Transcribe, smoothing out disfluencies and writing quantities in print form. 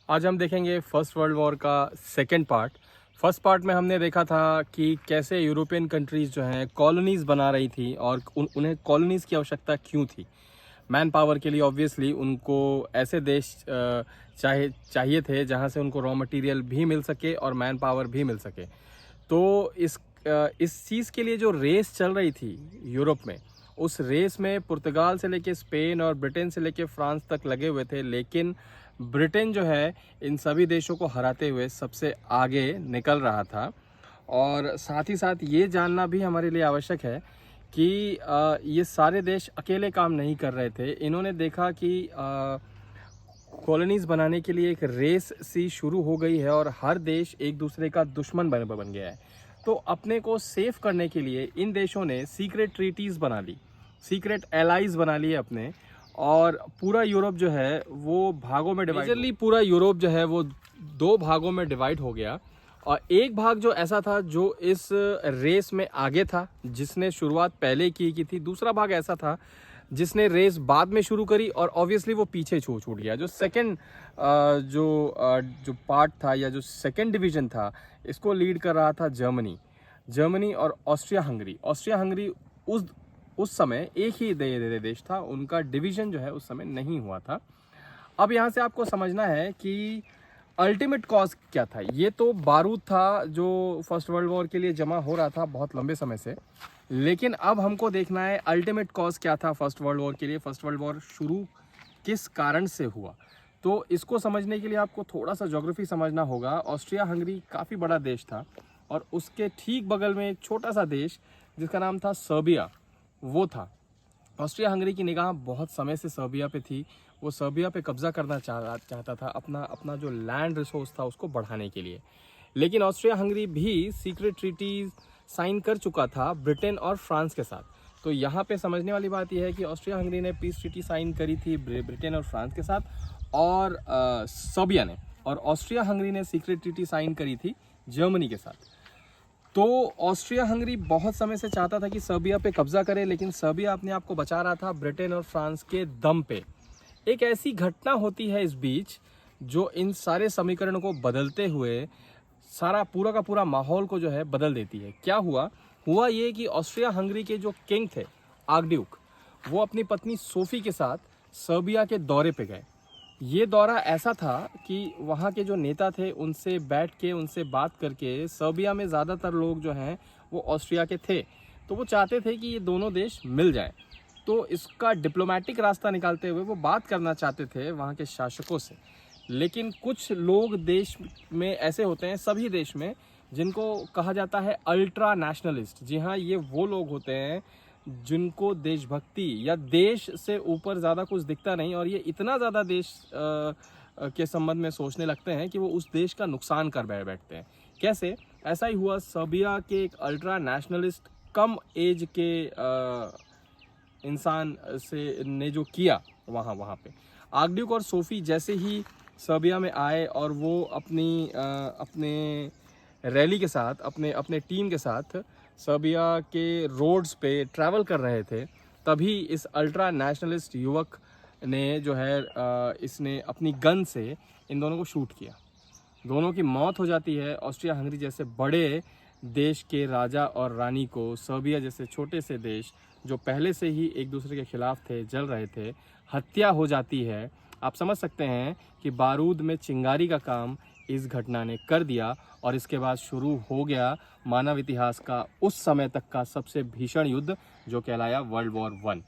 आज हम देखेंगे फर्स्ट वर्ल्ड वॉर का सेकेंड पार्ट। फर्स्ट पार्ट में हमने देखा था कि कैसे यूरोपियन कंट्रीज़ जो हैं कॉलोनीज़ बना रही थी और उन्हें कॉलोनीज़ की आवश्यकता क्यों थी। मैन पावर के लिए ऑब्वियसली उनको ऐसे देश चाहिए थे जहां से उनको रॉ मटेरियल भी मिल सके और मैन पावर भी मिल सके। तो इस चीज़ के लिए जो रेस चल रही थी यूरोप में, उस रेस में पुर्तगाल से लेके स्पेन और ब्रिटेन से लेके फ्रांस तक लगे हुए थे, लेकिन ब्रिटेन जो है इन सभी देशों को हराते हुए सबसे आगे निकल रहा था। और साथ ही साथ ये जानना भी हमारे लिए आवश्यक है कि ये सारे देश अकेले काम नहीं कर रहे थे। इन्होंने देखा कि कॉलोनीज़ बनाने के लिए एक रेस सी शुरू हो गई है और हर देश एक दूसरे का दुश्मन बन गया है। तो अपने को सेफ करने के लिए इन देशों ने सीक्रेट ट्रीटीज़ बना ली, सीक्रेट एलाइज बना लिए अपने, और पूरा यूरोप जो है वो भागों में मेजरली पूरा यूरोप जो है वो दो भागों में डिवाइड हो गया। और एक भाग जो ऐसा था जो इस रेस में आगे था, जिसने शुरुआत पहले की थी। दूसरा भाग ऐसा था जिसने रेस बाद में शुरू करी और ऑब्वियसली वो पीछे छूट गया। जो सेकंड जो पार्ट था या जो सेकंड डिवीजन था, इसको लीड कर रहा था जर्मनी और ऑस्ट्रिया हंगरी उस समय एक ही देश था, उनका डिवीजन जो है उस समय नहीं हुआ था। अब यहाँ से आपको समझना है कि अल्टीमेट कॉज क्या था। ये तो बारूद था जो फर्स्ट वर्ल्ड वॉर के लिए जमा हो रहा था बहुत लंबे समय से, लेकिन अब हमको देखना है अल्टीमेट कॉज क्या था फर्स्ट वर्ल्ड वॉर के लिए। फर्स्ट वर्ल्ड वॉर शुरू किस कारण से हुआ, तो इसको समझने के लिए आपको थोड़ा सा ज्योग्राफी समझना होगा। ऑस्ट्रिया हंगरी काफ़ी बड़ा देश था और उसके ठीक बगल में एक छोटा सा देश जिसका नाम था सर्बिया, वो था। ऑस्ट्रिया हंगरी की निगाह बहुत समय से सर्बिया पे थी। वो सर्बिया पे कब्जा करना चाहता था, अपना जो लैंड रिसोर्स था उसको बढ़ाने के लिए। लेकिन ऑस्ट्रिया हंगरी भी सीक्रेट ट्रीटीज साइन कर चुका था ब्रिटेन और फ्रांस के साथ। तो यहाँ पे समझने वाली बात यह है कि ऑस्ट्रिया हंगरी ने पीस ट्रीटी साइन करी थी ब्रिटेन और फ्रांस के साथ, और सर्बिया ने, और ऑस्ट्रिया हंगरी ने सीक्रेट ट्रीटी साइन करी थी जर्मनी के साथ। तो ऑस्ट्रिया हंगरी बहुत समय से चाहता था कि सर्बिया पे कब्जा करे, लेकिन सर्बिया अपने आप को बचा रहा था ब्रिटेन और फ्रांस के दम पे। एक ऐसी घटना होती है इस बीच जो इन सारे समीकरणों को बदलते हुए सारा पूरा का पूरा माहौल को जो है बदल देती है। क्या हुआ ये कि ऑस्ट्रिया हंगरी के जो किंग थे, आर्कड्यूक, वो अपनी पत्नी सोफी के साथ सर्बिया के दौरे पे गए। ये दौरा ऐसा था कि वहाँ के जो नेता थे उनसे बैठ के, उनसे बात करके, सर्बिया में ज़्यादातर लोग जो हैं वो ऑस्ट्रिया के थे, तो वो चाहते थे कि ये दोनों देश मिल जाएं। तो इसका डिप्लोमेटिक रास्ता निकालते हुए वो बात करना चाहते थे वहाँ के शासकों से। लेकिन कुछ लोग देश में ऐसे होते हैं, सभी देश में, जिनको कहा जाता है अल्ट्रा नेशनलिस्ट। जी हाँ, ये वो लोग होते हैं जिनको देशभक्ति या देश से ऊपर ज़्यादा कुछ दिखता नहीं, और ये इतना ज़्यादा देश के संबंध में सोचने लगते हैं कि वो उस देश का नुकसान कर बैठते हैं। कैसे? ऐसा ही हुआ सर्बिया के एक अल्ट्रा नेशनलिस्ट कम एज के इंसान से ने जो किया वहाँ पे। आर्कड्यूक और सोफी जैसे ही सर्बिया में आए और वो अपने रैली के साथ, अपने टीम के साथ सर्बिया के रोड्स पे ट्रैवल कर रहे थे, तभी इस अल्ट्रा नेशनलिस्ट युवक ने जो है इसने अपनी गन से इन दोनों को शूट किया। दोनों की मौत हो जाती है। ऑस्ट्रिया हंगरी जैसे बड़े देश के राजा और रानी को सर्बिया जैसे छोटे से देश जो पहले से ही एक दूसरे के खिलाफ थे, जल रहे थे, हत्या हो जाती है। आप समझ सकते हैं कि बारूद में चिंगारी का काम इस घटना ने कर दिया, और इसके बाद शुरू हो गया मानव इतिहास का उस समय तक का सबसे भीषण युद्ध जो कहलाया वर्ल्ड वॉर 1।